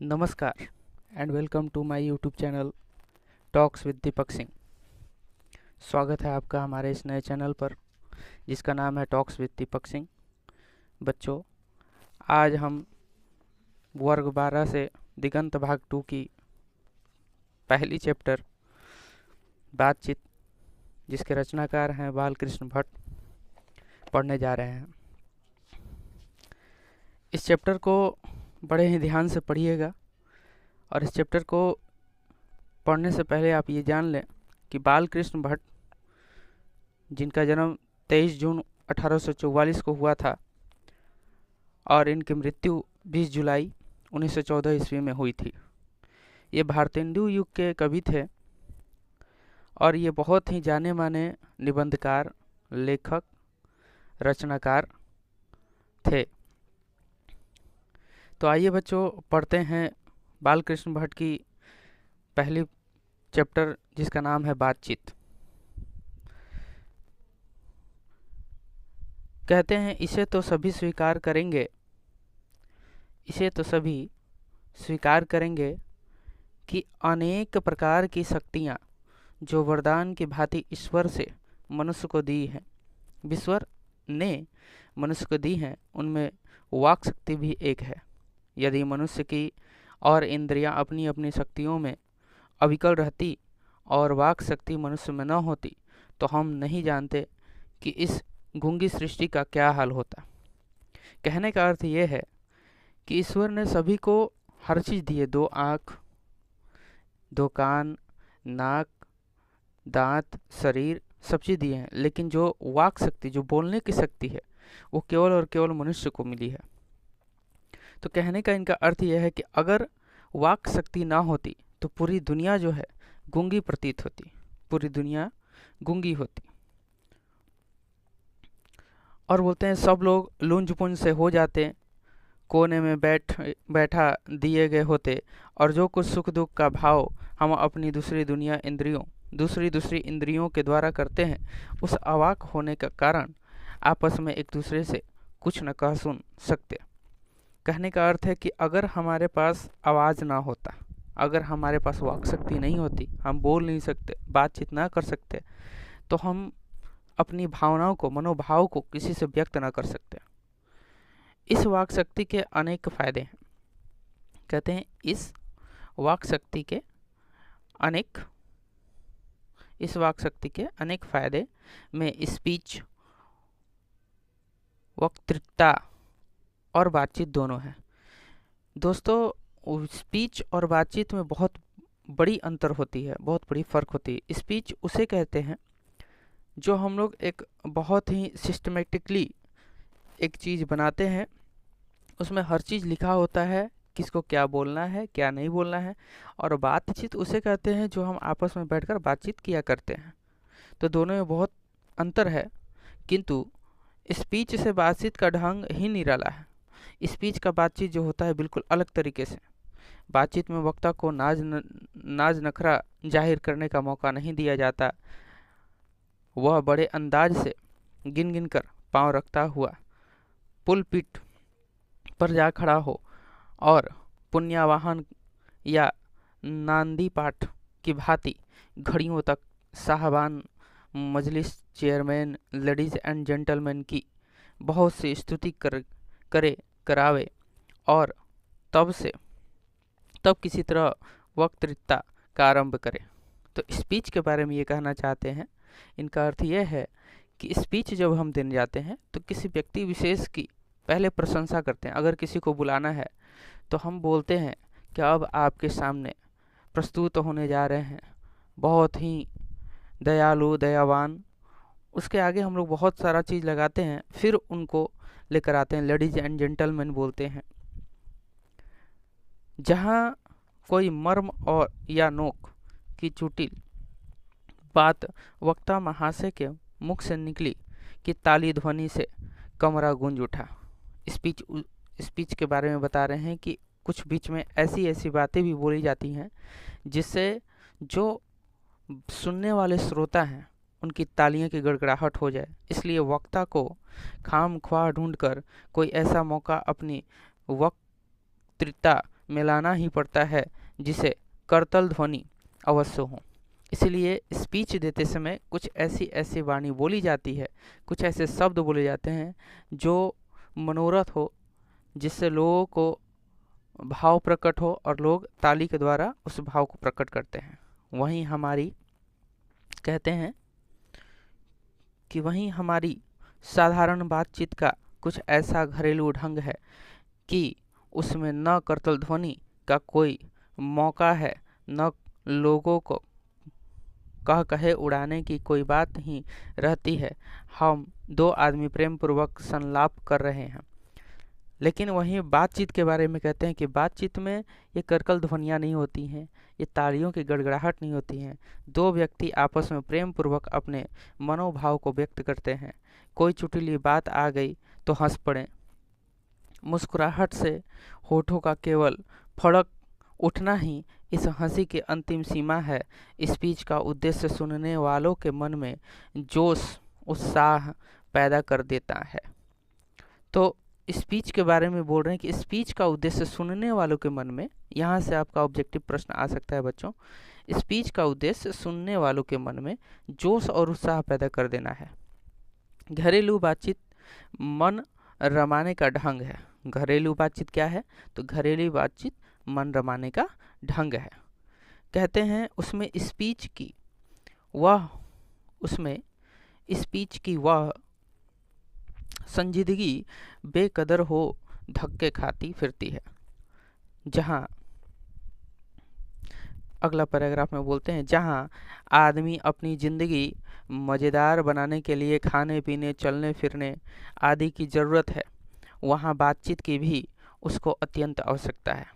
नमस्कार and welcome to my YouTube channel talks with Deepak Singh. स्वागत है आपका हमारे इस नए चैनल पर जिसका नाम है टॉक्स विद दीपक सिंह। बच्चों, आज हम वर्ग 12 से दिगंत भाग 2 की पहली चैप्टर बातचीत, जिसके रचनाकार हैं बालकृष्ण भट्ट, पढ़ने जा रहे हैं। इस चैप्टर को बड़े ही ध्यान से पढ़िएगा और इस चैप्टर को पढ़ने से पहले आप ये जान लें कि बालकृष्ण भट्ट, जिनका जन्म 23 जून 1844 को हुआ था और इनकी मृत्यु 20 जुलाई 1914 ईस्वी में हुई थी, ये भारतेंदु युग के कवि थे और ये बहुत ही जाने माने निबंधकार, लेखक, रचनाकार थे। तो आइए बच्चों, पढ़ते हैं बालकृष्ण भट्ट की पहली चैप्टर जिसका नाम है बातचीत। कहते हैं, इसे तो सभी स्वीकार करेंगे कि अनेक प्रकार की शक्तियाँ जो वरदान की भांति ईश्वर ने मनुष्य को दी हैं, उनमें वाक शक्ति भी एक है। यदि मनुष्य की और इंद्रियां अपनी अपनी शक्तियों में अविकल रहती और वाक शक्ति मनुष्य में न होती, तो हम नहीं जानते कि इस गूंगी सृष्टि का क्या हाल होता। कहने का अर्थ यह है कि ईश्वर ने सभी को हर चीज़ दी है, 2 आँख, 2 कान, नाक, दांत, शरीर, सब चीज़ दिए हैं, लेकिन जो वाक शक्ति, जो बोलने की शक्ति है, वो केवल और केवल मनुष्य को मिली है। तो कहने का इनका अर्थ यह है कि अगर वाक शक्ति ना होती तो पूरी दुनिया जो है गूंगी प्रतीत होती, पूरी दुनिया गूंगी होती। और बोलते हैं सब लोग लुंज पुंज से हो जाते, कोने में बैठा दिए गए होते, और जो कुछ सुख दुख का भाव हम अपनी दूसरी इंद्रियों के द्वारा करते हैं, उस अवाक होने का कारण आपस में एक दूसरे से कुछ न कह सुन सकते। कहने का अर्थ है कि अगर हमारे पास आवाज़ ना होता, अगर हमारे पास वाक शक्ति नहीं होती, हम बोल नहीं सकते, बातचीत ना कर सकते, तो हम अपनी भावनाओं को, मनोभाव को किसी से व्यक्त ना कर सकते। इस वाक शक्ति के अनेक फायदे हैं। कहते हैं इस वाक शक्ति के अनेक फायदे में स्पीच, वक्तृता और बातचीत दोनों है। दोस्तों, स्पीच और बातचीत में बहुत बड़ी अंतर होती है, बहुत बड़ी फ़र्क होती है। स्पीच उसे कहते हैं जो हम लोग एक बहुत ही सिस्टमेटिकली एक चीज़ बनाते हैं, उसमें हर चीज़ लिखा होता है, किसको क्या बोलना है, क्या नहीं बोलना है। और बातचीत उसे कहते हैं जो हम आपस में बैठकर बातचीत किया करते हैं। तो दोनों में बहुत अंतर है, किंतु स्पीच से बातचीत का ढंग ही निराला है। स्पीच का बातचीत जो होता है बिल्कुल अलग तरीके से। बातचीत में वक्ता को नाज नखरा जाहिर करने का मौका नहीं दिया जाता। वह बड़े अंदाज से गिन गिन कर पाँव रखता हुआ पुलपिट पर जा खड़ा हो और पुण्यावाहन या नांदी पाठ की भांति घड़ियों तक साहबान, मजलिस चेयरमैन, लेडीज एंड जेंटलमैन की बहुत सी स्तुति करावे और तब किसी तरह वक्तृता का आरंभ करे। तो स्पीच के बारे में ये कहना चाहते हैं। इनका अर्थ यह है कि स्पीच जब हम देने जाते हैं तो किसी व्यक्ति विशेष की पहले प्रशंसा करते हैं। अगर किसी को बुलाना है तो हम बोलते हैं कि अब आपके सामने प्रस्तुत होने जा रहे हैं बहुत ही दयालु, दयावान। उसके आगे हम लोग बहुत सारा चीज़ लगाते हैं, फिर उनको लेकर आते हैं, लेडीज एंड जेंटलमैन बोलते हैं। जहाँ कोई मर्म और या नोक की चुटिल बात वक्ता महाशय के मुख से निकली कि ताली ध्वनि से कमरा गूंज उठा। स्पीच के बारे में बता रहे हैं कि कुछ बीच में ऐसी बातें भी बोली जाती हैं जिससे जो सुनने वाले श्रोता हैं उनकी तालियों की गड़गड़ाहट हो जाए। इसलिए वक्ता को खाम ख्वाह ढूंढकर कोई ऐसा मौका अपनी वक्तृता मिलाना ही पड़ता है जिसे करतल ध्वनि अवश्य हो। इसलिए स्पीच देते समय कुछ ऐसी ऐसी वाणी बोली जाती है, कुछ ऐसे शब्द बोले जाते हैं जो मनोरथ हो, जिससे लोगों को भाव प्रकट हो और लोग ताली के द्वारा उस भाव को प्रकट करते हैं। वहीं हमारी कहते हैं कि वहीं हमारी साधारण बातचीत का कुछ ऐसा घरेलू ढंग है कि उसमें न करतल ध्वनि का कोई मौका है, न लोगों को कह कहे उड़ाने की कोई बात नहीं रहती है। हम दो आदमी प्रेम पूर्वक संलाप कर रहे हैं। लेकिन वहीं बातचीत के बारे में कहते हैं कि बातचीत में ये करकल ध्वनियाँ नहीं होती हैं, ये तालियों की गड़गड़ाहट नहीं होती हैं। दो व्यक्ति आपस में प्रेम पूर्वक अपने मनोभाव को व्यक्त करते हैं। कोई चुटीली बात आ गई तो हंस पड़े। मुस्कुराहट से होठों का केवल फड़क उठना ही इस हंसी की अंतिम सीमा है। स्पीच का उद्देश्य सुनने वालों के मन में जोश उत्साह पैदा कर देता है। तो स्पीच के बारे में बोल रहे हैं कि स्पीच का उद्देश्य सुनने वालों के मन में, यहाँ से आपका ऑब्जेक्टिव प्रश्न आ सकता है बच्चों, स्पीच का उद्देश्य सुनने वालों के मन में जोश और उत्साह पैदा कर देना है। घरेलू बातचीत मन रमाने का ढंग है। घरेलू बातचीत क्या है? तो घरेलू बातचीत मन रमाने का ढंग है। कहते हैं उसमें स्पीच की वह संजीदगी बेकदर हो धक्के खाती फिरती है। जहाँ अगला पैराग्राफ में बोलते हैं, जहाँ आदमी अपनी ज़िंदगी मज़ेदार बनाने के लिए खाने पीने चलने फिरने आदि की ज़रूरत है, वहाँ बातचीत की भी उसको अत्यंत आवश्यकता है।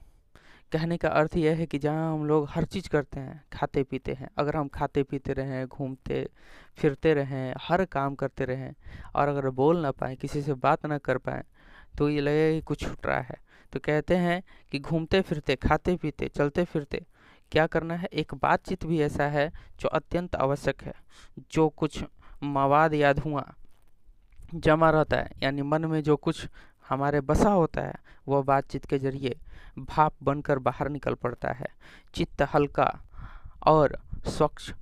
कहने का अर्थ यह है कि जहाँ हम लोग हर चीज़ करते हैं, खाते पीते हैं, अगर हम खाते पीते रहें, घूमते फिरते रहें, हर काम करते रहें और अगर बोल ना पाएँ, किसी से बात ना कर पाएँ, तो ये लगेगा कि कुछ छूट रहा है। तो कहते हैं कि घूमते फिरते, खाते पीते, चलते फिरते क्या करना है? एक बातचीत भी ऐसा है जो अत्यंत आवश्यक है। जो कुछ मवाद या धुआं जमा रहता है, यानी मन में जो कुछ हमारे बसा होता है, वह बातचीत के जरिए भाप बनकर बाहर निकल पड़ता है। चित्त हल्का और स्वच्छ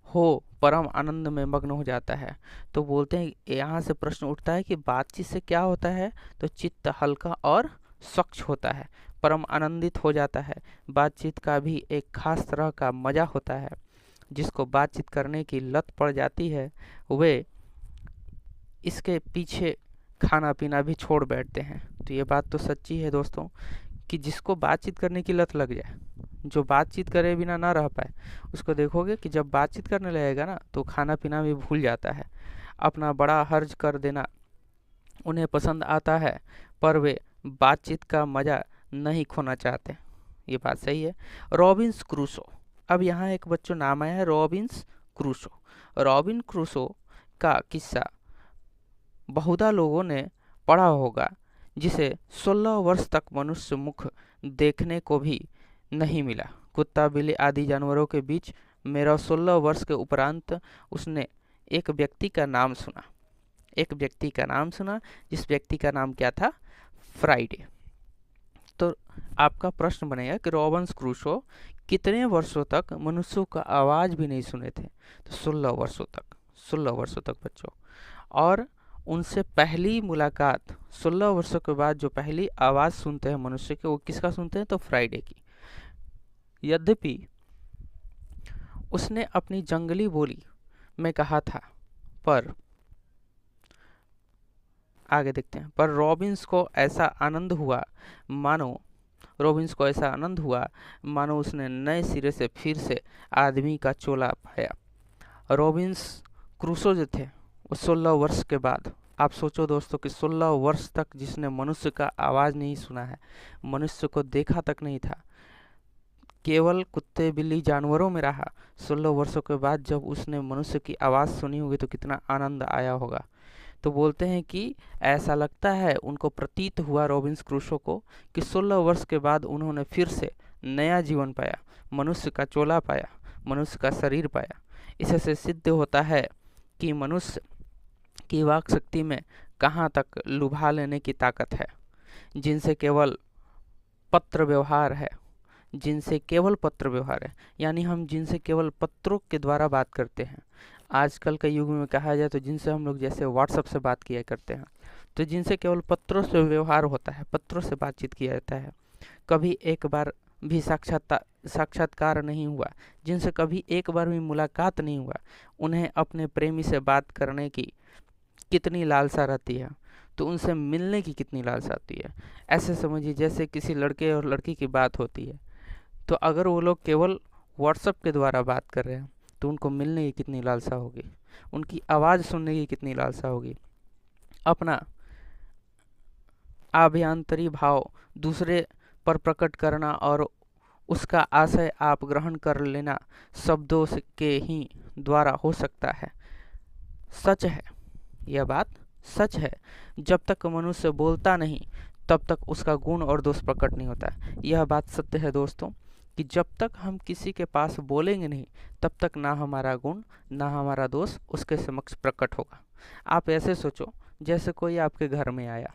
हो परम आनंद में मग्न हो जाता है। तो बोलते हैं, यहाँ से प्रश्न उठता है कि बातचीत से क्या होता है? तो चित्त हल्का और स्वच्छ होता है, परम आनंदित हो जाता है। बातचीत का भी एक खास तरह का मज़ा होता है। जिसको बातचीत करने की लत पड़ जाती है, वे इसके पीछे खाना पीना भी छोड़ बैठते हैं। तो ये बात तो सच्ची है दोस्तों, कि जिसको बातचीत करने की लत लग जाए, जो बातचीत करे बिना ना रह पाए, उसको देखोगे कि जब बातचीत करने लगेगा ना, तो खाना पीना भी भूल जाता है। अपना बड़ा हर्ज कर देना उन्हें पसंद आता है, पर वे बातचीत का मज़ा नहीं खोना चाहते। ये बात सही है। रॉबिन्स क्रूसो, अब यहाँ एक बच्चों नाम आया है रॉबिन्स क्रूसो। रॉबिन क्रूसो का किस्सा बहुधा लोगों ने पढ़ा होगा, जिसे 16 वर्ष तक मनुष्य मुख देखने को भी नहीं मिला। कुत्ता बिल्ली आदि जानवरों के बीच मेरा 16 वर्ष के उपरांत उसने एक व्यक्ति का नाम सुना। जिस व्यक्ति का नाम क्या था? फ्राइडे। तो आपका प्रश्न बनेगा कि रॉबिन्स क्रूसो कितने वर्षों तक मनुष्यों का आवाज़ भी नहीं सुने थे? तो 16 वर्षों तक बच्चों। और उनसे पहली मुलाकात 16 वर्षों के बाद जो पहली आवाज़ सुनते हैं मनुष्य के, वो किसका सुनते हैं? तो फ्राइडे की। यद्यपि उसने अपनी जंगली बोली में कहा था, पर आगे देखते हैं, पर रॉबिन्स को ऐसा आनंद हुआ मानो उसने नए सिरे से फिर से आदमी का चोला पाया। रॉबिन्स क्रूसो जो थे, वो 16 वर्ष के बाद, आप सोचो दोस्तों कि 16 वर्ष तक जिसने मनुष्य का आवाज़ नहीं सुना है, मनुष्य को देखा तक नहीं था, केवल कुत्ते बिल्ली जानवरों में रहा, 16 वर्षों के बाद जब उसने मनुष्य की आवाज़ सुनी होगी तो कितना आनंद आया होगा। तो बोलते हैं कि ऐसा लगता है, उनको प्रतीत हुआ रॉबिन्स क्रूसो को कि 16 वर्ष के बाद उन्होंने फिर से नया जीवन पाया, मनुष्य का चोला पाया, मनुष्य का शरीर पाया। इससे सिद्ध होता है कि मनुष्य की वाक शक्ति में कहाँ तक लुभा लेने की ताकत है, जिनसे केवल पत्र व्यवहार है, जिनसे केवल पत्र व्यवहार है, यानी हम जिनसे केवल पत्रों के द्वारा बात करते हैं। आजकल के युग में कहा जाए तो जिनसे हम लोग जैसे व्हाट्सएप से बात किया करते हैं, तो जिनसे केवल पत्रों से व्यवहार होता है, पत्रों से बातचीत किया जाता है, कभी एक बार भी साक्षात्कार नहीं हुआ, जिनसे कभी एक बार भी मुलाकात नहीं हुआ, उन्हें अपने प्रेमी से बात करने की कितनी लालसा रहती है, तो उनसे मिलने की कितनी लालसा आती है। ऐसे समझिए जैसे किसी लड़के और लड़की की बात होती है, तो अगर वो लोग केवल व्हाट्सएप के द्वारा बात कर रहे हैं तो उनको मिलने की कितनी लालसा होगी, उनकी आवाज़ सुनने की कितनी लालसा होगी। अपना आभ्यंतरी भाव दूसरे पर प्रकट करना और उसका आशय आप ग्रहण कर लेना शब्दों के ही द्वारा हो सकता है। सच है, यह बात सच है। जब तक मनुष्य बोलता नहीं तब तक उसका गुण और दोष प्रकट नहीं होता। यह बात सत्य है दोस्तों कि जब तक हम किसी के पास बोलेंगे नहीं तब तक ना हमारा गुण ना हमारा दोष उसके समक्ष प्रकट होगा। आप ऐसे सोचो जैसे कोई आपके घर में आया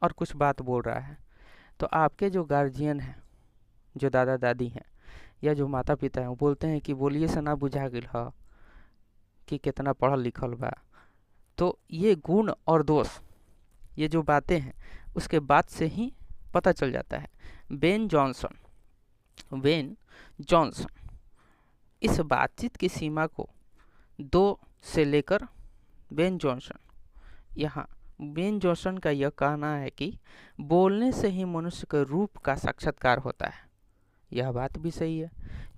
और कुछ बात बोल रहा है, तो आपके जो गार्जियन हैं, जो दादा दादी हैं या जो माता पिता हैं, वो बोलते हैं कि बोलिए से ना बुझा गेल ह कि कितना पढ़ल लिखल बा। तो ये गुण और दोष, ये जो बातें हैं, उसके बात से ही पता चल जाता है। बेन जॉनसन इस बातचीत की सीमा को 2 से लेकर बेन जॉनसन का यह कहना है कि बोलने से ही मनुष्य के रूप का साक्षात्कार होता है। यह बात भी सही है।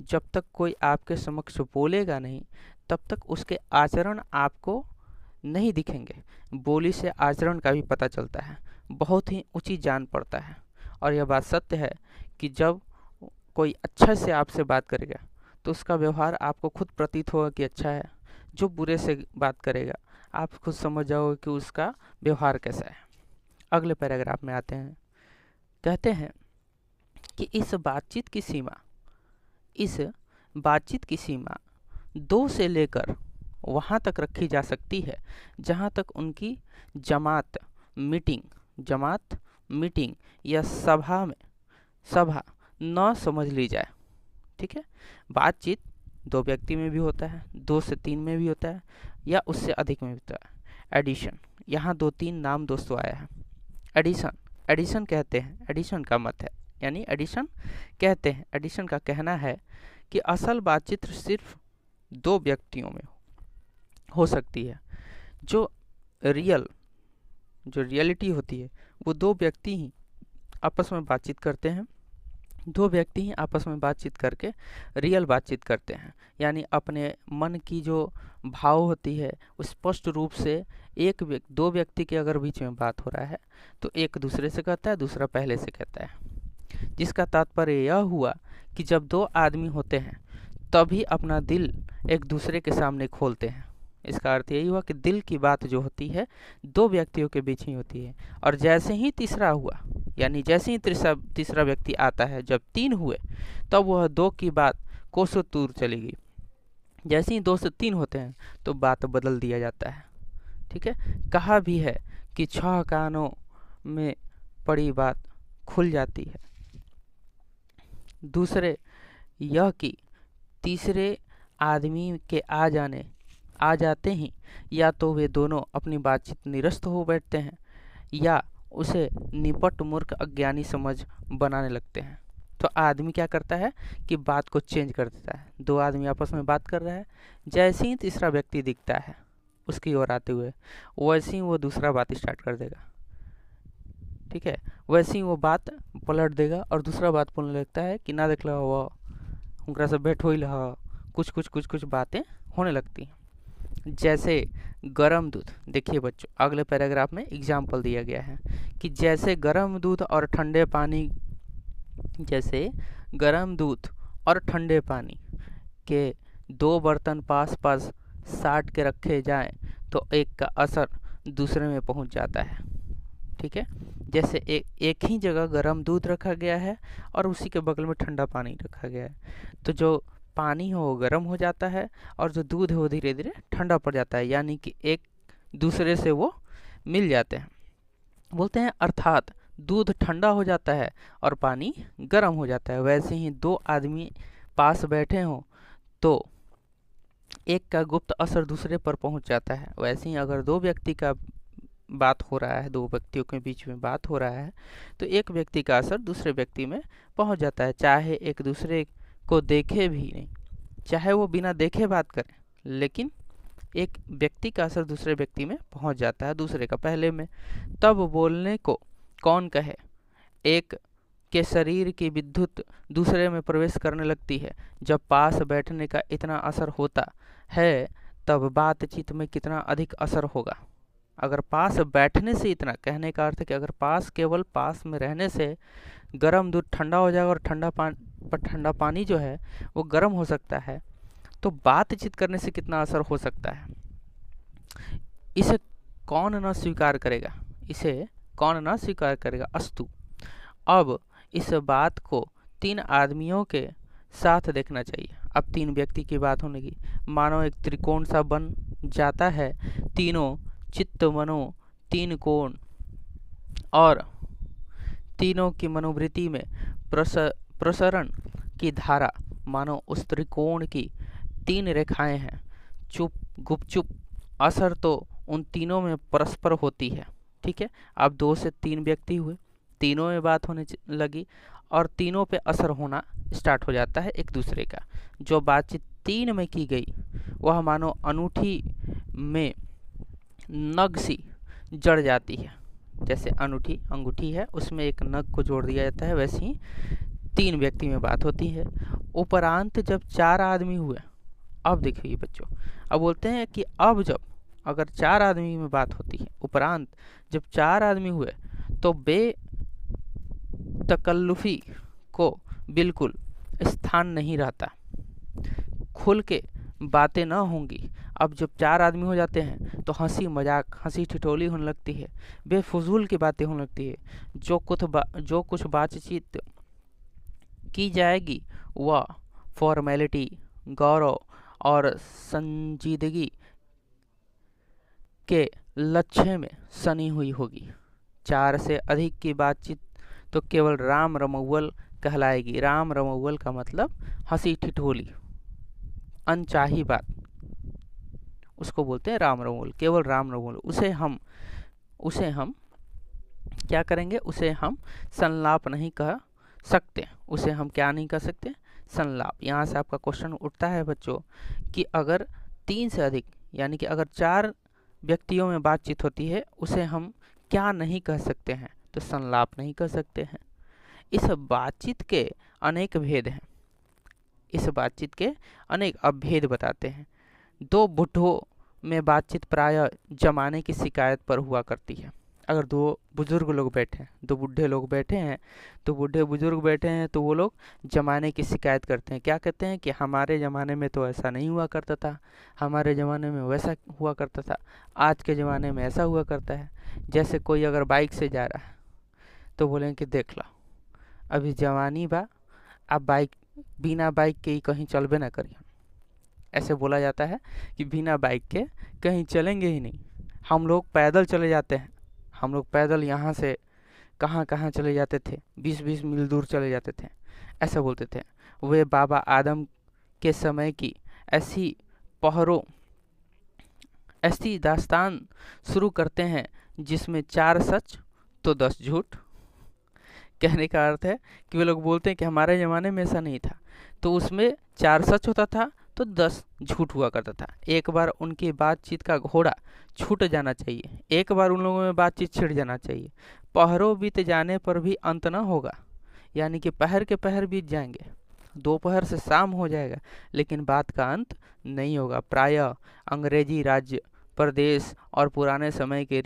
जब तक कोई आपके समक्ष बोलेगा नहीं तब तक उसके आचरण आपको नहीं दिखेंगे। बोली से आचरण का भी पता चलता है, बहुत ही उचित जान पड़ता है। और यह बात सत्य है कि जब कोई अच्छा से आपसे बात करेगा तो उसका व्यवहार आपको खुद प्रतीत होगा कि अच्छा है। जो बुरे से बात करेगा आप खुद समझ जाओगे कि उसका व्यवहार कैसा है। अगले पैराग्राफ में आते हैं। कहते हैं कि इस बातचीत की सीमा 2 से लेकर वहाँ तक रखी जा सकती है जहाँ तक उनकी जमात मीटिंग या सभा न समझ ली जाए। ठीक है, बातचीत 2 व्यक्ति में भी होता है, 2 से 3 में भी होता है, या उससे अधिक में भी होता है। एडिशन, यहाँ 2-3 नाम दोस्तों आया है। एडिशन कहते हैं, एडिशन का मत है, यानी एडिशन कहते हैं, एडिशन का कहना है कि असल बातचीत सिर्फ 2 व्यक्तियों में हो सकती है। जो रियलिटी होती है वो 2 व्यक्ति ही आपस में बातचीत करते हैं। 2 व्यक्ति ही आपस में बातचीत करके रियल बातचीत करते हैं, यानी अपने मन की जो भाव होती है वो स्पष्ट रूप से 2 व्यक्ति के अगर बीच में बात हो रहा है तो एक दूसरे से कहता है, दूसरा पहले से कहता है। जिसका तात्पर्य यह हुआ कि जब 2 आदमी होते हैं तभी अपना दिल एक दूसरे के सामने खोलते हैं। इसका अर्थ यही हुआ कि दिल की बात जो होती है 2 व्यक्तियों के बीच ही होती है। और जैसे ही तीसरा हुआ, यानी जैसे ही तीसरा व्यक्ति आता है, जब 3 हुए तब वह 2 की बात कोसों दूर चलेगी। जैसे ही 2 से 3 होते हैं तो बात बदल दिया जाता है। ठीक है, कहा भी है कि 6 कानों में पड़ी बात खुल जाती है। दूसरे यह कि तीसरे आदमी के आ जाते ही या तो वे दोनों अपनी बातचीत निरस्त हो बैठते हैं या उसे निपट मूर्ख अज्ञानी समझ बनाने लगते हैं। तो आदमी क्या करता है कि बात को चेंज कर देता है। 2 आदमी आपस में बात कर रहा है, जैसे ही तीसरा व्यक्ति दिखता है उसकी ओर आते हुए, वैसे ही वो दूसरा बात स्टार्ट कर देगा। ठीक है, वैसे ही वो बात पलट देगा और दूसरा बात बोलने लगता है कि ना देख लो वो उनका से बैठ हो कुछ बातें होने लगती हैं। जैसे गर्म दूध, देखिए बच्चों अगले पैराग्राफ में एग्जाम्पल दिया गया है कि जैसे गर्म दूध और ठंडे पानी के 2 बर्तन पास पास साट के रखे जाएं तो एक का असर दूसरे में पहुंच जाता है। ठीक है, जैसे एक ही जगह गर्म दूध रखा गया है और उसी के बगल में ठंडा पानी रखा गया है, तो जो पानी हो वो गर्म हो जाता है और जो दूध है वो धीरे धीरे ठंडा पड़ जाता है, यानी कि एक दूसरे से वो मिल जाते हैं। बोलते हैं अर्थात दूध ठंडा हो जाता है और पानी गर्म हो जाता है, वैसे ही दो आदमी पास बैठे हों तो एक का गुप्त असर दूसरे पर पहुंच जाता है। वैसे ही अगर दो व्यक्ति का बात हो रहा है, दो व्यक्तियों के बीच में बात हो रहा है, तो एक व्यक्ति का असर दूसरे व्यक्ति में पहुंच जाता है, चाहे एक दूसरे को देखे भी नहीं, चाहे वो बिना देखे बात करें, लेकिन एक व्यक्ति का असर दूसरे व्यक्ति में पहुंच जाता है दूसरे का पहले में। तब बोलने को कौन कहे, एक के शरीर की विद्युत दूसरे में प्रवेश करने लगती है। जब पास बैठने का इतना असर होता है तब बातचीत में कितना अधिक असर होगा। अगर पास बैठने से इतना, कहने का अर्थ है कि अगर केवल पास में रहने से गर्म दूध ठंडा हो जाएगा और ठंडा पानी जो है वो गर्म हो सकता है, तो बातचीत करने से कितना असर हो सकता है, इसे कौन न स्वीकार करेगा, इसे कौन न स्वीकार करेगा। अस्तु, अब इस बात को तीन आदमियों के साथ देखना चाहिए। अब तीन व्यक्ति की बात होने की, मानो एक त्रिकोण सा बन जाता है, तीनों चित्त मनो तीन कोण, और तीनों की मनोवृत्ति में प्रसरण की धारा मानो उस त्रिकोण की तीन रेखाएं हैं। चुप गुपचुप असर तो उन तीनों में परस्पर होती है। ठीक है, अब 2 से 3 व्यक्ति हुए, तीनों में बात होने लगी और तीनों पे असर होना स्टार्ट हो जाता है एक दूसरे का। जो बातचीत 3 में की गई वह मानो अनूठी में नग सी जड़ जाती है। जैसे अंगूठी है, उसमें एक नग को जोड़ दिया जाता है, वैसे ही 3 व्यक्ति में बात होती है। उपरांत जब 4 आदमी हुए, अब देखिए बच्चों, अब बोलते हैं कि अब जब अगर 4 आदमी में बात होती है, उपरांत जब 4 आदमी हुए तो बेतकल्लुफी को बिल्कुल स्थान नहीं रहता, खुल के बातें न होंगी। अब जब 4 आदमी हो जाते हैं तो हंसी मजाक, हंसी ठिठोली होने लगती है, बेफजूल की बातें होने लगती है। जो कुछ बातचीत की जाएगी वह फॉर्मेलिटी, गौरव और संजीदगी के लक्ष्य में सनी हुई होगी। 4 से अधिक की बातचीत तो केवल राम रमौवल कहलाएगी। राम रमौवल का मतलब हंसी ठिठोली, अनचाही बात, उसको बोलते हैं राम रमौवल, केवल राम रमौवल। उसे हम क्या करेंगे, उसे हम संलाप नहीं कह सकते। उसे हम क्या नहीं कर सकते, संलाप। यहाँ से आपका क्वेश्चन उठता है बच्चों कि अगर 3 से अधिक, यानी कि अगर 4 व्यक्तियों में बातचीत होती है, उसे हम क्या नहीं कह सकते हैं, तो संलाप नहीं कर सकते हैं। इस बातचीत के अनेक भेद हैं, इस बातचीत के अनेक अभेद बताते हैं। 2 बुढ़ों में बातचीत प्रायः जमाने की शिकायत पर हुआ करती है। अगर 2 बुजुर्ग लोग बैठे हैं, 2 बूढ़े लोग बैठे हैं, तो बूढ़े बुजुर्ग बैठे हैं, तो वो लोग जमाने की शिकायत करते हैं। क्या कहते हैं कि हमारे ज़माने में तो ऐसा नहीं हुआ करता था, हमारे ज़माने में वैसा हुआ करता था, आज के ज़माने में ऐसा हुआ करता है। जैसे कोई अगर बाइक से जा रहा है तो बोलेंगे कि देख लो अभी जवानी बा, अब बिना बाइक के ही कहीं चलबे ना करिए। ऐसे बोला जाता है कि बिना बाइक के कहीं चलेंगे ही नहीं। हम लोग पैदल चले जाते हैं, हम लोग पैदल यहाँ से कहाँ कहाँ चले जाते थे, 20-20 मील दूर चले जाते थे, ऐसा बोलते थे। वे बाबा आदम के समय की ऐसी दास्तान शुरू करते हैं जिसमें 4 सच तो 10 झूठ। कहने का अर्थ है कि वे लोग बोलते हैं कि हमारे ज़माने में ऐसा नहीं था, तो उसमें 4 सच होता था तो 10 झूठ हुआ करता था। एक बार उनकी बातचीत का घोड़ा छूट जाना चाहिए, एक बार उन लोगों में बातचीत छिड़ जाना चाहिए। पहरों बीत जाने पर भी अंत न होगा, यानी कि पहर के पहर बीत जाएंगे, दोपहर से शाम हो जाएगा, लेकिन बात का अंत नहीं होगा। प्रायः अंग्रेजी राज्य, प्रदेश और पुराने समय के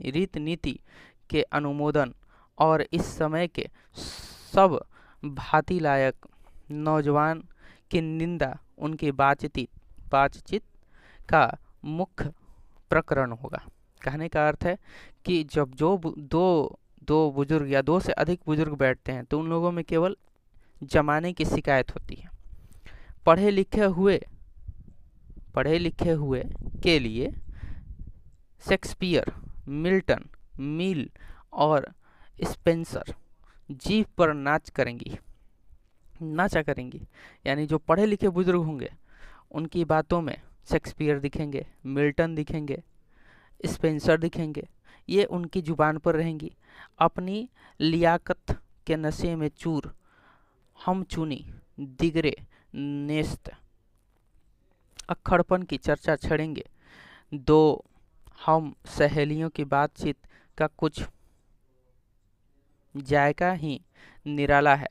रीत नीति के अनुमोदन और इस समय के सब भांति लायक नौजवान की निंदा उनकी बातचीत का मुख्य प्रकरण होगा। कहने का अर्थ है कि जब दो बुजुर्ग या 2 से अधिक बुजुर्ग बैठते हैं तो उन लोगों में केवल जमाने की शिकायत होती है। पढ़े लिखे हुए के लिए शेक्सपियर, मिल्टन, मिल और स्पेंसर जीभ पर नाचा करेंगी। यानी जो पढ़े लिखे बुजुर्ग होंगे उनकी बातों में शेक्सपियर दिखेंगे, मिल्टन दिखेंगे, स्पेंसर दिखेंगे। ये उनकी जुबान पर रहेंगी। अपनी लियाकत के नशे में चूर हम चुनी दिगरे नेस्त अक्खड़पन की चर्चा छेड़ेंगे। दो हम सहेलियों की बातचीत का कुछ जायका ही निराला है।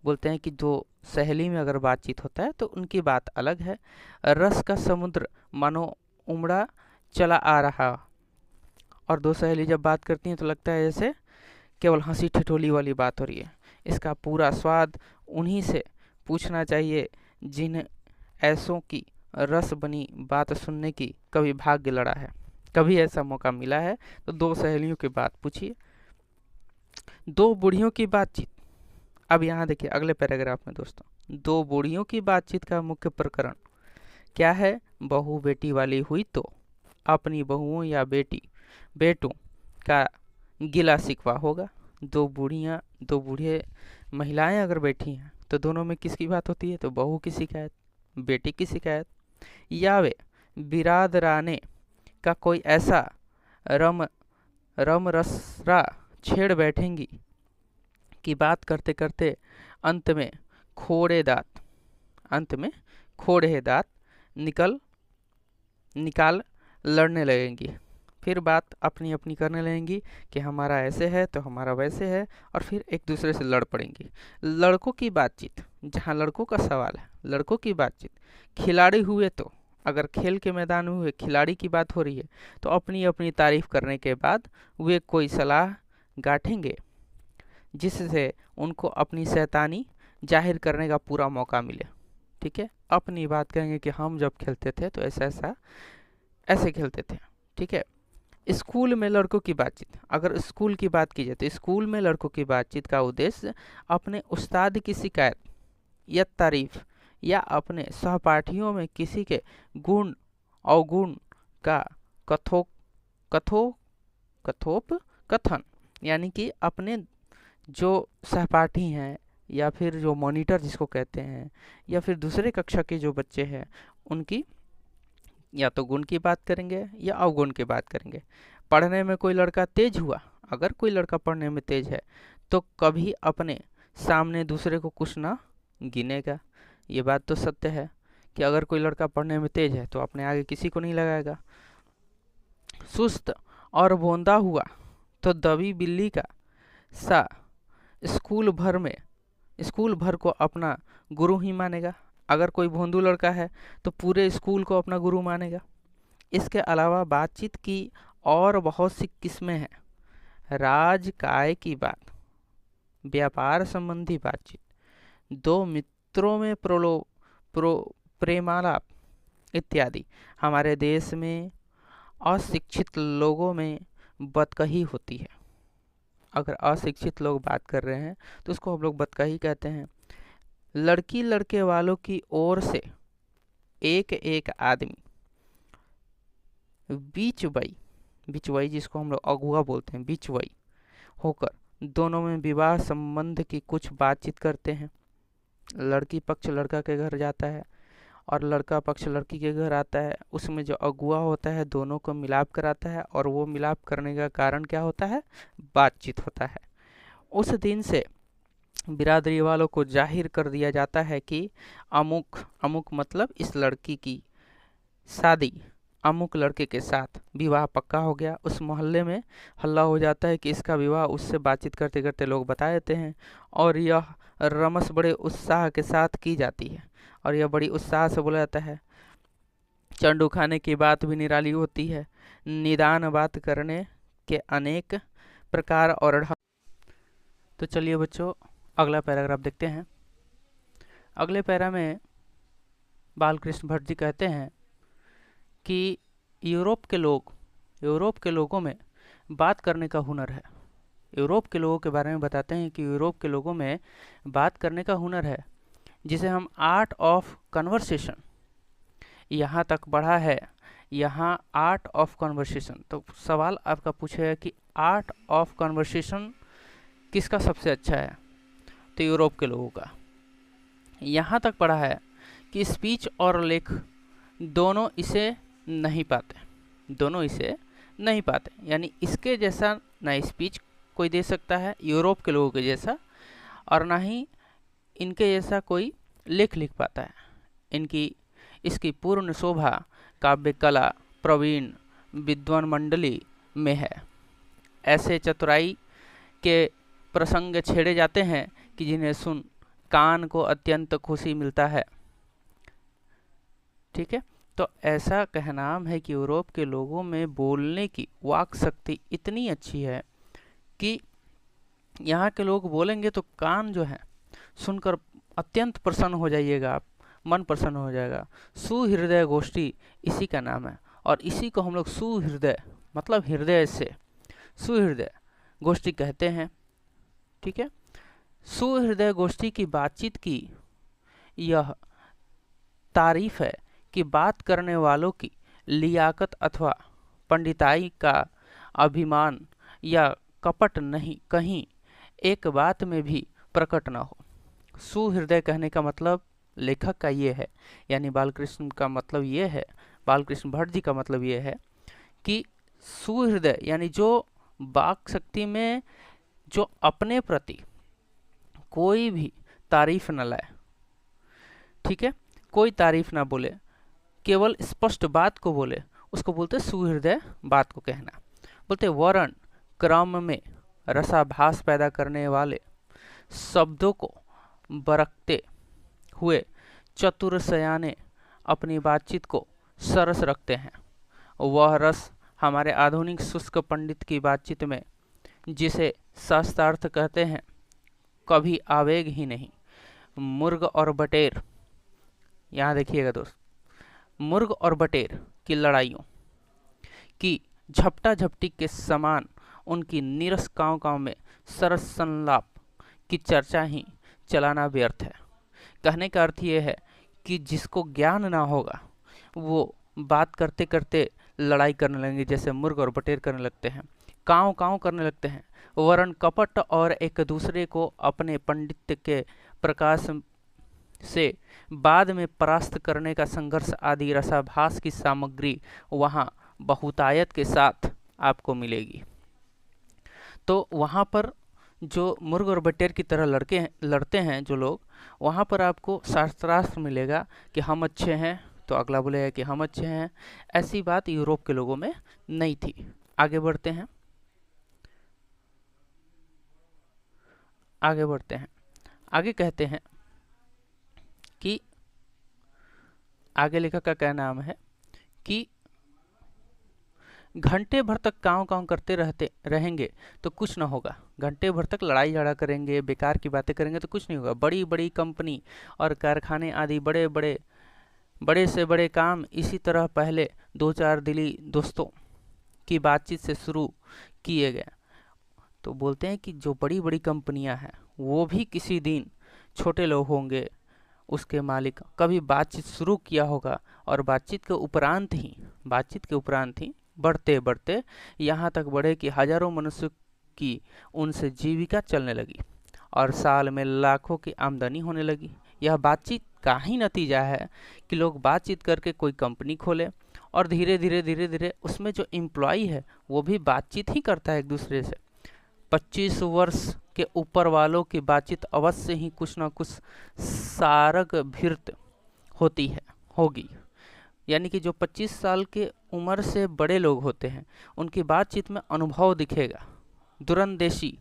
बोलते हैं कि दो सहेली में अगर बातचीत होता है तो उनकी बात अलग है। रस का समुद्र मानो उमड़ा चला आ रहा, और दो सहेली जब बात करती हैं तो लगता है जैसे केवल हंसी ठिठोली वाली बात हो रही है। इसका पूरा स्वाद उन्हीं से पूछना चाहिए जिन ऐसों की रस बनी बात सुनने की कभी भाग्य लड़ा है। कभी ऐसा मौका मिला है तो दो सहेलियों की बात पूछिए। दो बूढ़ियों की बातचीत। अब यहाँ देखिए अगले पैराग्राफ में दोस्तों, दो बूढ़ियों की बातचीत का मुख्य प्रकरण क्या है? बहू बेटी वाली हुई तो अपनी बहुओं या बेटों का गिला शिकवा होगा। दो बूढ़े महिलाएं अगर बैठी हैं तो दोनों में किसकी बात होती है? तो बहू की शिकायत, बेटी की शिकायत, या वे बिरादराने का कोई ऐसा रसरा छेड़ बैठेंगी कि बात करते करते अंत में खोड़े दांत निकाल लड़ने लगेंगी। फिर बात अपनी अपनी करने लगेंगी कि हमारा ऐसे है तो हमारा वैसे है, और फिर एक दूसरे से लड़ पड़ेंगी। लड़कों की बातचीत, जहाँ लड़कों का सवाल है, लड़कों की बातचीत। खिलाड़ी हुए तो, अगर खेल के मैदान में हुए खिलाड़ी की बात हो रही है तो अपनी अपनी तारीफ करने के बाद वे कोई सलाह गांठेंगे जिससे उनको अपनी शैतानी जाहिर करने का पूरा मौका मिले। ठीक है, अपनी बात कहेंगे कि हम जब खेलते थे तो ऐसे खेलते थे। ठीक है। स्कूल में लड़कों की बातचीत, अगर स्कूल की बात की जाए तो स्कूल में लड़कों की बातचीत का उद्देश्य अपने उस्ताद की शिकायत या तारीफ या अपने सहपाठियों में किसी के गुण अवगुण का कथोपकथन, यानी कि अपने जो सहपाठी हैं या फिर जो मॉनिटर जिसको कहते हैं या फिर दूसरे कक्षा के जो बच्चे हैं उनकी या तो गुण की बात करेंगे या अवगुण की बात करेंगे। पढ़ने में कोई लड़का तेज हुआ, अगर कोई लड़का पढ़ने में तेज है तो कभी अपने सामने दूसरे को कुछ ना गिनेगा। ये बात तो सत्य है कि अगर कोई लड़का पढ़ने में तेज है तो अपने आगे किसी को नहीं लगाएगा। सुस्त और बोंदा हुआ तो दबी बिल्ली का सा स्कूल भर को अपना गुरु ही मानेगा। अगर कोई भोंदू लड़का है तो पूरे स्कूल को अपना गुरु मानेगा। इसके अलावा बातचीत की और बहुत सी किस्में हैं। राजकाय की बात, व्यापार संबंधी बातचीत, दो मित्रों में प्रेमालाप इत्यादि। हमारे देश में अशिक्षित लोगों में बतकही होती है। अगर अशिक्षित लोग बात कर रहे हैं तो उसको हम लोग बतकही कहते हैं। लड़की लड़के वालों की ओर से एक एक आदमी बीचवई जिसको हम लोग अगुआ बोलते हैं, बीचवई होकर दोनों में विवाह संबंध की कुछ बातचीत करते हैं। लड़की पक्ष लड़का के घर जाता है और लड़का पक्ष लड़की के घर आता है। उसमें जो अगुआ होता है दोनों को मिलाप कराता है, और वो मिलाप करने का कारण क्या होता है? बातचीत होता है। उस दिन से बिरादरी वालों को जाहिर कर दिया जाता है कि अमुक मतलब इस लड़की की शादी अमुक लड़के के साथ विवाह पक्का हो गया। उस मोहल्ले में हल्ला हो जाता है कि इसका विवाह उससे बातचीत करते करते लोग बता देते हैं, और यह रमस बड़े उत्साह के साथ की जाती है और यह बड़ी उत्साह से बोला जाता है। चंडू खाने की बात भी निराली होती है। निदान बात करने के अनेक प्रकार और ढंग। तो चलिए बच्चों अगला पैराग्राफ देखते हैं। अगले पैरा में बालकृष्ण भट्ट जी कहते हैं कि यूरोप के लोगों में बात करने का हुनर है। यूरोप के लोगों के बारे में बताते हैं कि यूरोप के लोगों में बात करने का हुनर है, जिसे हम आर्ट ऑफ कन्वर्सेशन यहाँ तक बढ़ा है। यहाँ आर्ट ऑफ कन्वर्सेशन, तो सवाल आपका पूछेगा कि आर्ट ऑफ कन्वर्सेशन किसका सबसे अच्छा है? तो यूरोप के लोगों का। यहाँ तक पढ़ा है कि स्पीच और लेख दोनों इसे नहीं पाते, दोनों इसे नहीं पाते, यानी इसके जैसा ना स्पीच कोई दे सकता है यूरोप के लोगों के जैसा, और ना ही इनके जैसा कोई लेख लिख पाता है। इसकी पूर्ण शोभा काव्य कला प्रवीण विद्वान मंडली में है। ऐसे चतुराई के प्रसंग छेड़े जाते हैं कि जिन्हें सुन कान को अत्यंत खुशी मिलता है। ठीक है, तो ऐसा कहना है कि यूरोप के लोगों में बोलने की वाक शक्ति इतनी अच्छी है कि यहाँ के लोग बोलेंगे तो कान जो है सुनकर अत्यंत प्रसन्न हो जाइएगा, आप मन प्रसन्न हो जाएगा। सुहृदय गोष्ठी इसी का नाम है, और इसी को हम लोग सुहृदय मतलब हृदय से सुहृदय गोष्ठी कहते हैं। ठीक है, सुहृदय गोष्ठी की बातचीत की यह तारीफ है कि बात करने वालों की लियाकत अथवा पंडिताई का अभिमान या कपट नहीं कहीं एक बात में भी प्रकट न हो। सुहृदय कहने का मतलब लेखक का ये है, यानी बालकृष्ण का मतलब ये है, बालकृष्ण भट्ट जी का मतलब ये है कि सुहृदय यानी जो वाक शक्ति में जो अपने प्रति कोई भी तारीफ न लाए, ठीक है, कोई तारीफ ना बोले, केवल स्पष्ट बात को बोले, उसको बोलते सुहृदय बात को कहना। बोलते वर्ण क्रम में रसाभास पैदा करने वाले शब्दों को बरकते हुए चतुर सयाने अपनी बातचीत को सरस रखते हैं। वह रस हमारे आधुनिक शुष्क पंडित की बातचीत में, जिसे शास्त्रार्थ कहते हैं, कभी आवेग ही नहीं। मुर्ग और बटेर, यहाँ देखिएगा दोस्त, मुर्ग और बटेर की लड़ाइयों की झपटा झपटी के समान उनकी नीरस काँव काँव में सरस संलाप की चर्चा ही चलाना व्यर्थ है। कहने का अर्थ ये है कि जिसको ज्ञान ना होगा वो बात करते करते लड़ाई करने लगेंगे, जैसे मुर्ग और बटेर करने लगते हैं, काँव काँव करने लगते हैं, वर्ण कपट और एक दूसरे को अपने पंडित्य के प्रकाश से बाद में परास्त करने का संघर्ष आदि रसाभास की सामग्री वहाँ बहुतायत के साथ आपको मिलेगी। तो वहाँ पर जो मुर्ग और बटेर की तरह लड़ते हैं जो लोग, वहाँ पर आपको शास्त्रार्थ मिलेगा कि हम अच्छे हैं तो अगला बोलेगा कि हम अच्छे हैं। ऐसी बात यूरोप के लोगों में नहीं थी। आगे बढ़ते हैं, आगे बढ़ते हैं। आगे कहते हैं कि आगे लेखक का क्या नाम है कि घंटे भर तक काँव काँव करते रहेंगे तो कुछ ना होगा। घंटे भर तक लड़ाई झगड़ा करेंगे, बेकार की बातें करेंगे तो कुछ नहीं होगा। बड़ी बड़ी कंपनी और कारखाने आदि बड़े से बड़े काम इसी तरह पहले दो चार दिली दोस्तों की बातचीत से शुरू किए गए। तो बोलते हैं कि जो बड़ी बड़ी कंपनियां हैं वो भी किसी दिन छोटे लोग होंगे, उसके मालिक कभी बातचीत शुरू किया होगा, और बातचीत के उपरांत ही बढ़ते बढ़ते यहाँ तक बढ़े कि हजारों मनुष्य की उनसे जीविका चलने लगी और साल में लाखों की आमदनी होने लगी। यह बातचीत का ही नतीजा है कि लोग बातचीत करके कोई कंपनी खोले, और धीरे धीरे उसमें जो एम्प्लॉय है वो भी बातचीत ही करता है एक दूसरे से। 25 वर्ष के ऊपर वालों की बातचीत अवश्य ही कुछ ना कुछ सारग भीर्त होगी। यानी कि जो 25 साल के उम्र से बड़े लोग होते हैं उनकी बातचीत में अनुभव दिखेगा, दूरंदेशी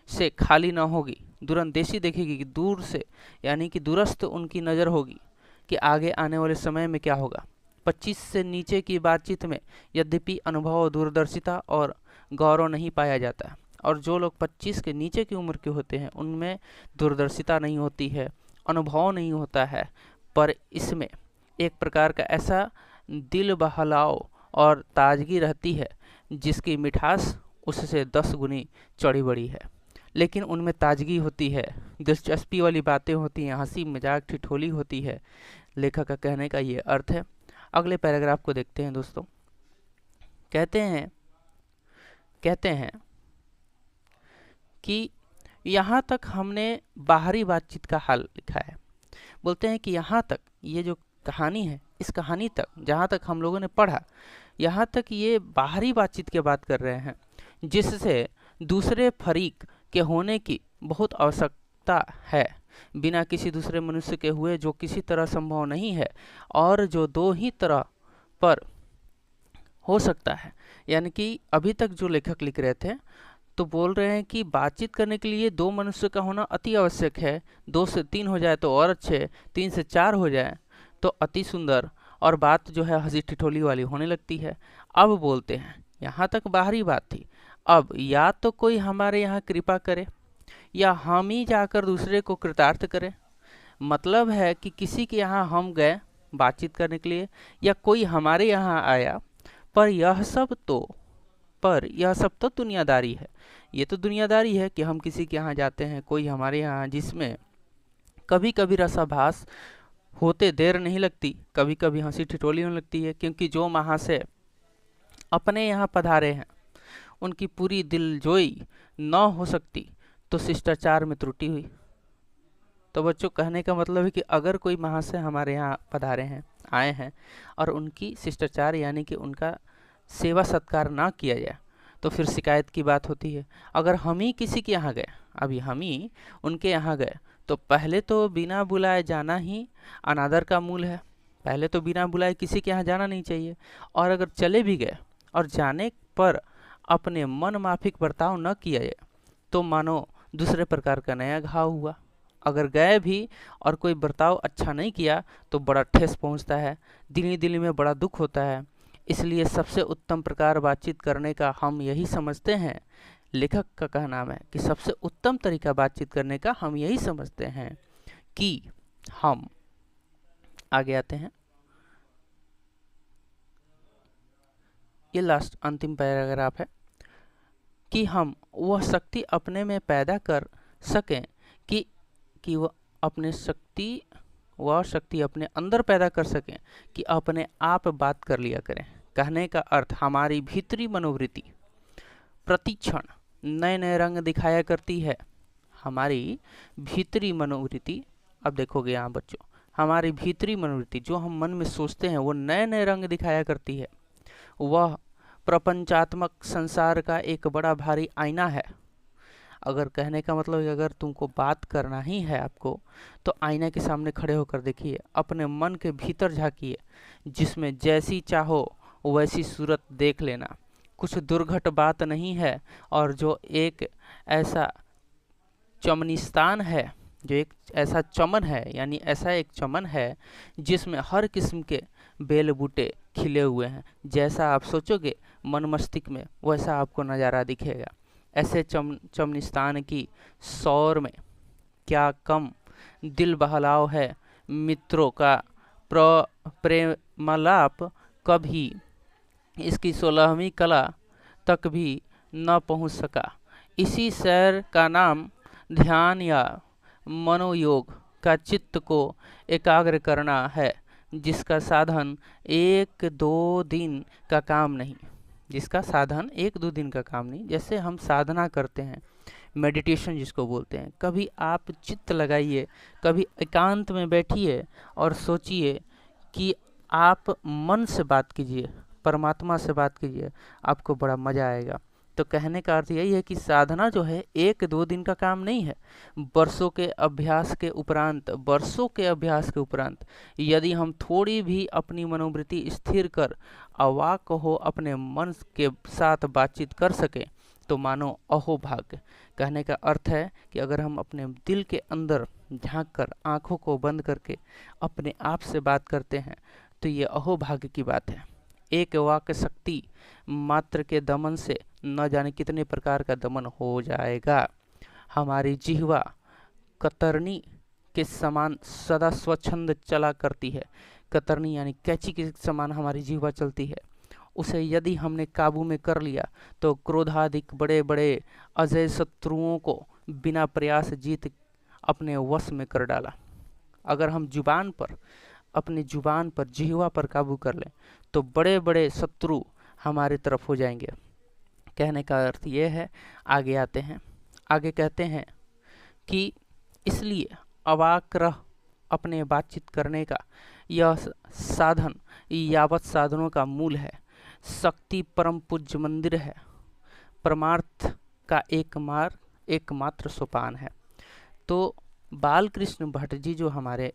से खाली ना होगी। दूरंदेशी देखेगी कि दूर से, यानी कि दूरस्थ उनकी नज़र होगी कि आगे आने वाले समय में क्या होगा। 25 से नीचे की बातचीत में यद्यपि अनुभव, दूरदर्शिता और गौरव नहीं पाया जाता, और जो लोग 25 के नीचे की उम्र के होते हैं उनमें दूरदर्शिता नहीं होती है, अनुभव नहीं होता है, पर इसमें एक प्रकार का ऐसा दिल बहलाव और ताजगी रहती है जिसकी मिठास उससे 10 गुनी चढ़ी बड़ी है। लेकिन उनमें ताजगी होती है, दिलचस्पी वाली बातें होती हैं, हंसी मजाक ठिठोली होती है। लेखक का कहने का ये अर्थ है। अगले पैराग्राफ को देखते हैं दोस्तों। कहते हैं कि यहाँ तक हमने बाहरी बातचीत का हाल लिखा है। बोलते हैं कि यहाँ तक ये जो कहानी है, इस कहानी तक जहाँ तक हम लोगों ने पढ़ा, यहाँ तक ये बाहरी बातचीत की बात कर रहे हैं, जिससे दूसरे फरीक के होने की बहुत आवश्यकता है, बिना किसी दूसरे मनुष्य के हुए जो किसी तरह संभव नहीं है, और जो दो ही तरह पर हो सकता है। यानी कि अभी तक जो लेखक लिख रहे थे तो बोल रहे हैं कि बातचीत करने के लिए दो मनुष्य का होना अति आवश्यक है। 2 से 3 हो जाए तो और अच्छे, 3 से 4 हो जाए तो अति सुंदर, और बात जो है हंसी ठिठोली वाली होने लगती है। अब बोलते हैं यहाँ तक बाहरी बात थी, अब या तो कोई हमारे यहाँ कृपा करे या हम ही जाकर दूसरे को कृतार्थ करें। मतलब है कि किसी के यहाँ हम गए बातचीत करने के लिए, या कोई हमारे यहाँ आया, पर यह सब तो दुनियादारी है। ये तो दुनियादारी है कि हम किसी के यहाँ जाते हैं, कोई हमारे यहाँ, जिसमें कभी कभी रसाभास होते देर नहीं लगती, कभी कभी हंसी ठिठोली होने लगती है, क्योंकि जो महाशय अपने यहाँ पधारे हैं उनकी पूरी दिलजोई न हो सकती तो शिष्टाचार में त्रुटि हुई। तो बच्चों, कहने का मतलब है कि अगर कोई महाशय हमारे यहाँ पधारे हैं, आए हैं, और उनकी शिष्टाचार यानी कि उनका सेवा सत्कार ना किया जाए तो फिर शिकायत की बात होती है। अगर हम ही किसी के यहाँ गए, अभी हम ही उनके यहाँ गए, तो पहले तो बिना बुलाए जाना ही अनादर का मूल है। पहले तो बिना बुलाए किसी के यहाँ जाना नहीं चाहिए, और अगर चले भी गए और जाने पर अपने मन माफिक बर्ताव न किया जाए तो मानो दूसरे प्रकार का नया घाव हुआ। अगर गए भी और कोई बर्ताव अच्छा नहीं किया तो बड़ा ठेस पहुंचता है, दिली में बड़ा दुख होता है। इसलिए सबसे उत्तम प्रकार बातचीत करने का हम यही समझते हैं, लेखक का कहना है कि सबसे उत्तम तरीका बातचीत करने का हम यही समझते हैं कि हम, आगे आते हैं, ये लास्ट अंतिम पैराग्राफ है, कि हम वह शक्ति अपने में पैदा कर सकें कि वह शक्ति अपने अंदर पैदा कर सकें कि अपने आप बात कर लिया करें। कहने का अर्थ, हमारी भीतरी मनोवृत्ति प्रतिक्षण नए नए रंग दिखाया करती है। हमारी भीतरी मनोवृत्ति, अब देखोगे यहाँ बच्चों, हमारी भीतरी मनोवृत्ति जो हम मन में सोचते हैं वो नए नए रंग दिखाया करती है। वह प्रपंचात्मक संसार का एक बड़ा भारी आईना है। अगर कहने का मतलब है, अगर तुमको बात करना ही है आपको, तो आईना के सामने खड़े होकर देखिए, अपने मन के भीतर झांकिए, जिसमें जैसी चाहो वैसी सूरत देख लेना। कुछ दुर्घट बात नहीं है, और जो एक ऐसा चमनिस्तान है, जो एक ऐसा चमन है, यानी ऐसा एक चमन है जिसमें हर किस्म के बेल बूटे खिले हुए हैं। जैसा आप सोचोगे मन मस्तिष्क में, वैसा आपको नज़ारा दिखेगा। ऐसे चमनिस्तान की सौर में क्या कम दिल बहलाव है मित्रों का प्रेमलाप, कभी इसकी 16वीं कला तक भी न पहुंच सका। इसी सैर का नाम ध्यान या मनोयोग का चित्त को एकाग्र करना है, जिसका साधन 1-2 दिन का काम नहीं। जिसका साधन 1-2 दिन का काम नहीं। जैसे हम साधना करते हैं, मेडिटेशन जिसको बोलते हैं, कभी आप चित्त लगाइए, कभी एकांत में बैठिए और सोचिए कि आप मन से बात कीजिए, परमात्मा से बात कीजिए, आपको बड़ा मज़ा आएगा। तो कहने का अर्थ यही है कि साधना जो है 1-2 दिन का काम नहीं है। वर्षों के अभ्यास के उपरांत यदि हम थोड़ी भी अपनी मनोवृत्ति स्थिर कर अवाक हो अपने मन के साथ बातचीत कर सके तो मानो अहोभाग्य। कहने का अर्थ है कि अगर हम अपने दिल के अंदर झांक कर, आँखों को बंद करके अपने आप से बात करते हैं तो ये अहोभाग्य की बात है। एक वाक्य शक्ति मात्र के दमन से न जाने कितने प्रकार का दमन हो जाएगा। हमारी जिह्वा कतरनी के समान सदा स्वच्छंद चला करती है। कतरनी यानी कैंची के समान हमारी जिह्वा चलती है। उसे यदि हमने काबू में कर लिया तो क्रोधाधिक बड़े बड़े अजय शत्रुओं को बिना प्रयास जीत अपने वश में कर डाला। अगर हम अपनी जुबान पर, जिह्वा पर काबू कर लें तो बड़े बड़े शत्रु हमारी तरफ हो जाएंगे। कहने का अर्थ ये है। आगे आते हैं, आगे कहते हैं कि इसलिए अवाक रह अपने बातचीत करने का यह साधन यावत साधनों का मूल है, शक्ति परम पूज्य मंदिर है, परमार्थ का एकमात्र सोपान है। तो बालकृष्ण भट्ट जी जो हमारे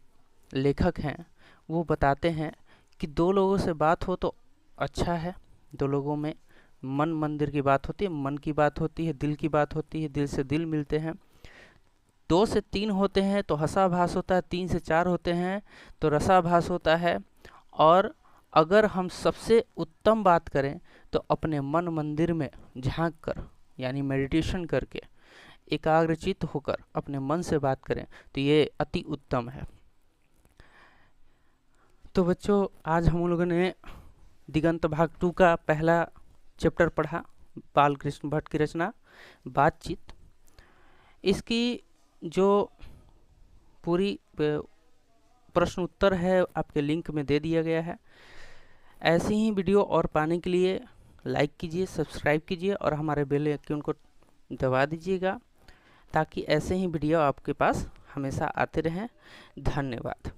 लेखक हैं वो बताते हैं कि दो लोगों से बात हो तो अच्छा है, दो लोगों में मन मंदिर की बात होती है, मन की बात होती है, दिल की बात होती है, दिल से दिल मिलते हैं। 2 से 3 होते हैं तो हंसाभास होता है, 3 से 4 होते हैं तो रसाभास होता है। और अगर हम सबसे उत्तम बात करें तो अपने मन मंदिर में झांक कर यानी मेडिटेशन करके एकाग्रचित्त होकर अपने मन से बात करें तो ये अति उत्तम है। तो बच्चों, आज हम लोगों ने दिगंत भाग 2 का पहला चैप्टर पढ़ा, बालकृष्ण भट्ट की रचना बातचीत। इसकी जो पूरी प्रश्न उत्तर है आपके लिंक में दे दिया गया है। ऐसी ही वीडियो और पाने के लिए लाइक कीजिए, सब्सक्राइब कीजिए और हमारे बेल आइकन को दबा दीजिएगा ताकि ऐसे ही वीडियो आपके पास हमेशा आते रहें। धन्यवाद।